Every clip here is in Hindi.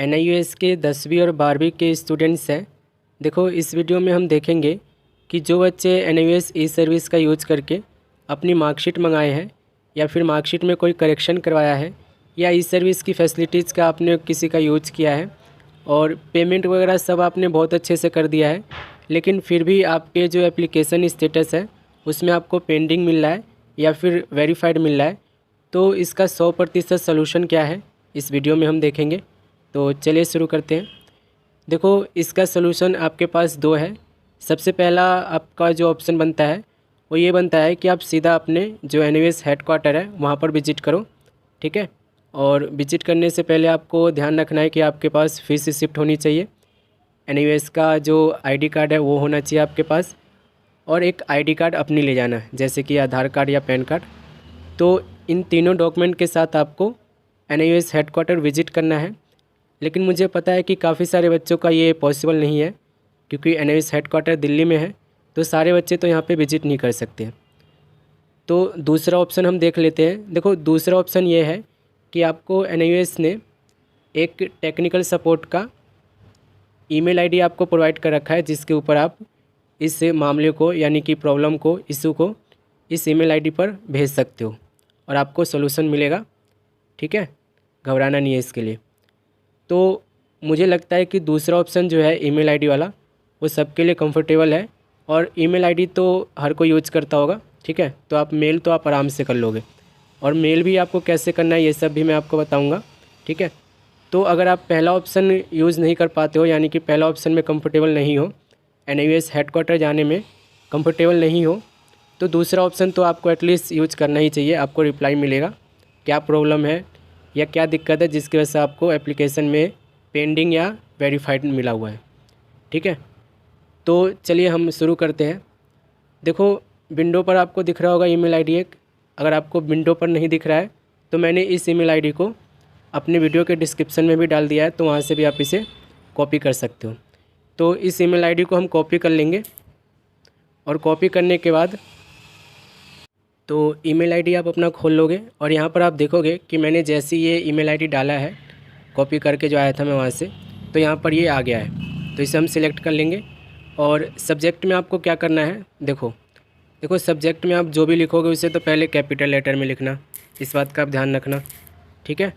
NIOS के 10वीं और 12वीं के स्टूडेंट्स हैं। देखो, इस वीडियो में हम देखेंगे कि जो बच्चे NIOS ई सर्विस का यूज़ करके अपनी मार्कशीट मंगाए हैं या फिर मार्कशीट में कोई करेक्शन करवाया है या ई सर्विस की फैसिलिटीज़ का आपने किसी का यूज़ किया है और पेमेंट वगैरह सब आपने बहुत अच्छे से कर दिया है, लेकिन फिर भी आपके जो एप्लीकेशन स्टेटस है उसमें आपको पेंडिंग मिल रहा है या फिर वेरीफाइड मिल रहा है, तो इसका 100% सलूशन क्या है इस वीडियो में हम देखेंगे। तो चलिए शुरू करते हैं। देखो, इसका सलूशन आपके पास दो है। सबसे पहला आपका जो ऑप्शन बनता है वो ये बनता है कि आप सीधा अपने जो NIOS हेडक्वार्टर है वहाँ पर विजिट करो, ठीक है। और विजिट करने से पहले आपको ध्यान रखना है कि आपके पास फीस रिसिप्ट होनी चाहिए, NIOS का जो ID कार्ड है वो होना चाहिए आपके पास, और एक ID कार्ड अपनी ले जाना है, जैसे कि आधार कार्ड या पैन कार्ड। तो इन तीनों डॉक्यूमेंट के साथ आपको NIOS हेडक्वार्टर विजिट करना है। लेकिन मुझे पता है कि काफ़ी सारे बच्चों का ये पॉसिबल नहीं है, क्योंकि NIOS हेडक्वार्टर दिल्ली में है, तो सारे बच्चे तो यहाँ पे विजिट नहीं कर सकते। तो दूसरा ऑप्शन हम देख लेते हैं। देखो, दूसरा ऑप्शन ये है कि आपको NIOS ने एक टेक्निकल सपोर्ट का ईमेल आईडी आपको प्रोवाइड कर रखा है, जिसके ऊपर आप इस मामले को यानी कि प्रॉब्लम को, इशू को इस ईमेल आईडी पर भेज सकते हो और आपको सॉल्यूशन मिलेगा, ठीक है। घबराना नहीं है इसके लिए। तो मुझे लगता है कि दूसरा ऑप्शन जो है ईमेल आईडी वाला, वो सबके लिए कंफर्टेबल है, और ईमेल आईडी तो हर कोई यूज़ करता होगा, ठीक है। तो आप मेल तो आप आराम से कर लोगे, और मेल भी आपको कैसे करना है ये सब भी मैं आपको बताऊंगा, ठीक है। तो अगर आप पहला ऑप्शन यूज़ नहीं कर पाते हो, यानी कि पहला ऑप्शन में कंफर्टेबल नहीं हो, NIOS हेडक्वार्टर जाने में कंफर्टेबल नहीं हो, तो दूसरा ऑप्शन तो आपको एटलीस्ट यूज करना ही चाहिए। आपको रिप्लाई मिलेगा क्या प्रॉब्लम है या क्या दिक्कत है जिसकी वजह से आपको एप्लीकेशन में पेंडिंग या वेरीफाइड मिला हुआ है, ठीक है। तो चलिए हम शुरू करते हैं। देखो, विंडो पर आपको दिख रहा होगा ईमेल आईडी एक। अगर आपको विंडो पर नहीं दिख रहा है तो मैंने इस ईमेल आईडी को अपने वीडियो के डिस्क्रिप्शन में भी डाल दिया है, तो वहाँ से भी आप इसे कॉपी कर सकते हो। तो इस ईमेल आईडी को हम कॉपी कर लेंगे, और कॉपी करने के बाद तो ईमेल आईडी आप अपना खोल लोगे, और यहाँ पर आप देखोगे कि मैंने जैसे ये ईमेल आईडी डाला है कॉपी करके जो आया था मैं वहाँ से, तो यहाँ पर ये आ गया है। तो इसे हम सिलेक्ट कर लेंगे, और सब्जेक्ट में आपको क्या करना है, देखो सब्जेक्ट में आप जो भी लिखोगे उसे तो पहले कैपिटल लेटर में लिखना, इस बात का आप ध्यान रखना, ठीक है।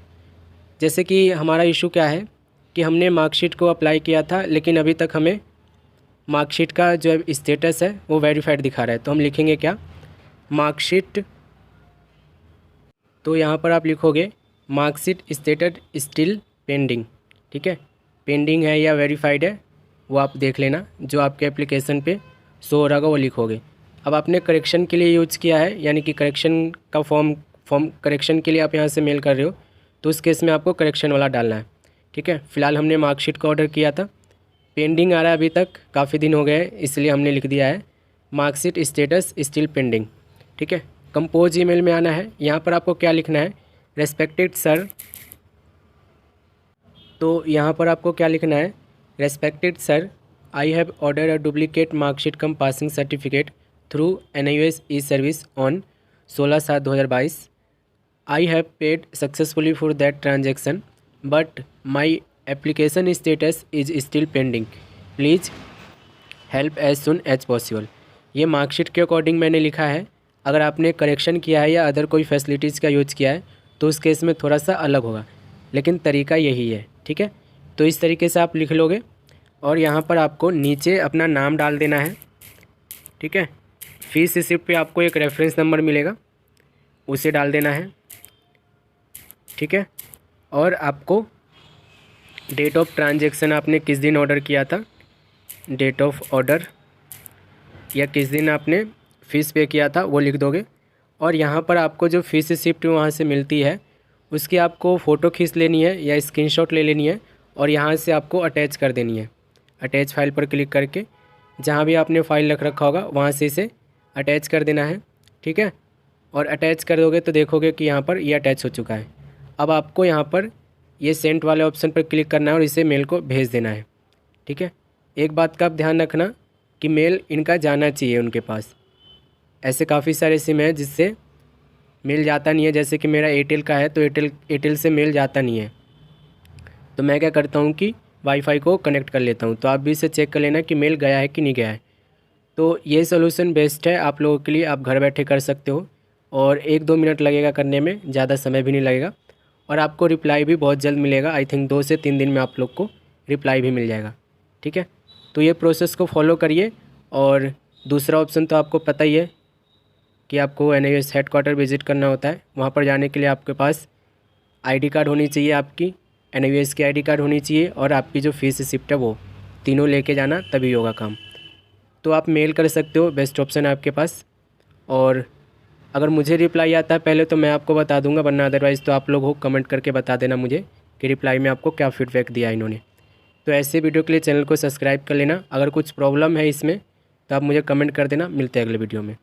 जैसे कि हमारा इशू क्या है कि हमने मार्कशीट को अप्लाई किया था, लेकिन अभी तक हमें मार्कशीट का जो स्टेटस है वो वेरीफाइड दिखा रहा है। तो हम लिखेंगे क्या, मार्कशीट। तो यहाँ पर आप लिखोगे मार्कशीट स्टेटस स्टिल पेंडिंग, ठीक है। पेंडिंग है या वेरीफाइड है वो आप देख लेना, जो आपके एप्लीकेशन पे शो हो रहा होगा वो लिखोगे। अब आपने करेक्शन के लिए यूज़ किया है, यानी कि करेक्शन का फॉर्म करेक्शन के लिए आप यहाँ से मेल कर रहे हो, तो उस केस में आपको करेक्शन वाला डालना है, ठीक है। फ़िलहाल हमने मार्कशीट का ऑर्डर किया था, पेंडिंग आ रहा है अभी तक, काफ़ी दिन हो गए हैं, इसलिए हमने लिख दिया है मार्कशीट स्टेटस स्टिल पेंडिंग, ठीक है। कंपोज ईमेल में आना है, यहाँ पर आपको क्या लिखना है, रेस्पेक्टेड सर। तो यहाँ पर आपको क्या लिखना है, respected sir, I have order a duplicate marksheet cum passing certificate through NIOS e service on 16/7/2022। I have paid successfully for that transaction but my application status is still pending, please help as soon as possible. ये मार्कशीट के अकॉर्डिंग मैंने लिखा है। अगर आपने करेक्शन किया है या अदर कोई फैसिलिटीज़ का यूज़ किया है तो उस केस में थोड़ा सा अलग होगा, लेकिन तरीका यही है, ठीक है। तो इस तरीके से आप लिख लोगे, और यहाँ पर आपको नीचे अपना नाम डाल देना है, ठीक है। फीस रिसिप्ट पे आपको एक रेफरेंस नंबर मिलेगा, उसे डाल देना है, ठीक है। और आपको डेट ऑफ ट्रांजैक्शन, आपने किस दिन ऑर्डर किया था, डेट ऑफ ऑर्डर, या किस दिन आपने फ़ीस पे किया था वो लिख दोगे। और यहाँ पर आपको जो फ़ीस रिसिप्ट वहाँ से मिलती है उसकी आपको फ़ोटो खींच लेनी है या स्क्रीनशॉट ले लेनी है, और यहाँ से आपको अटैच कर देनी है। अटैच फाइल पर क्लिक करके जहाँ भी आपने फ़ाइल रख रखा होगा वहाँ से इसे अटैच कर देना है, ठीक है। और अटैच कर दोगे तो देखोगे कि यहाँ पर ये अटैच हो चुका है। अब आपको यहाँ पर ये सेंड वाले ऑप्शन पर क्लिक करना है और इसे मेल को भेज देना है, ठीक है। एक बात का आप ध्यान रखना कि मेल इनका जाना चाहिए उनके पास। ऐसे काफ़ी सारे सिम हैं जिससे मेल जाता नहीं है, जैसे कि मेरा एयरटेल का है, तो एयरटेल से मेल जाता नहीं है। तो मैं क्या करता हूँ कि वाईफाई को कनेक्ट कर लेता हूँ। तो आप भी इसे चेक कर लेना कि मेल गया है कि नहीं गया है। तो ये सॉल्यूशन बेस्ट है आप लोगों के लिए, आप घर बैठे कर सकते हो और 1-2 मिनट लगेगा करने में, ज़्यादा समय भी नहीं लगेगा और आपको रिप्लाई भी बहुत जल्द मिलेगा। आई थिंक 2 से 3 दिन में आप लोग को रिप्लाई भी मिल जाएगा। ठीक है, तो ये प्रोसेस को फॉलो करिए। और दूसरा ऑप्शन तो आपको पता ही है कि आपको NIS हेडक्वार्टर विज़िट करना होता है। वहाँ पर जाने के लिए आपके पास ID कार्ड होनी चाहिए, आपकी NIS की ID कार्ड होनी चाहिए और आपकी जो फीस रिसिप्ट है वो तीनों लेके जाना, तभी होगा काम। तो आप मेल कर सकते हो, बेस्ट ऑप्शन है आपके पास। और अगर मुझे रिप्लाई आता है पहले तो मैं आपको बता दूंगा, वरना अदरवाइज़ तो आप लोग हो कमेंट करके बता देना मुझे कि रिप्लाई में आपको क्या फीडबैक दिया इन्होंने। तो ऐसे वीडियो के लिए चैनल को सब्सक्राइब कर लेना। अगर कुछ प्रॉब्लम है इसमें तो आप मुझे कमेंट कर देना। मिलते हैं अगले वीडियो में।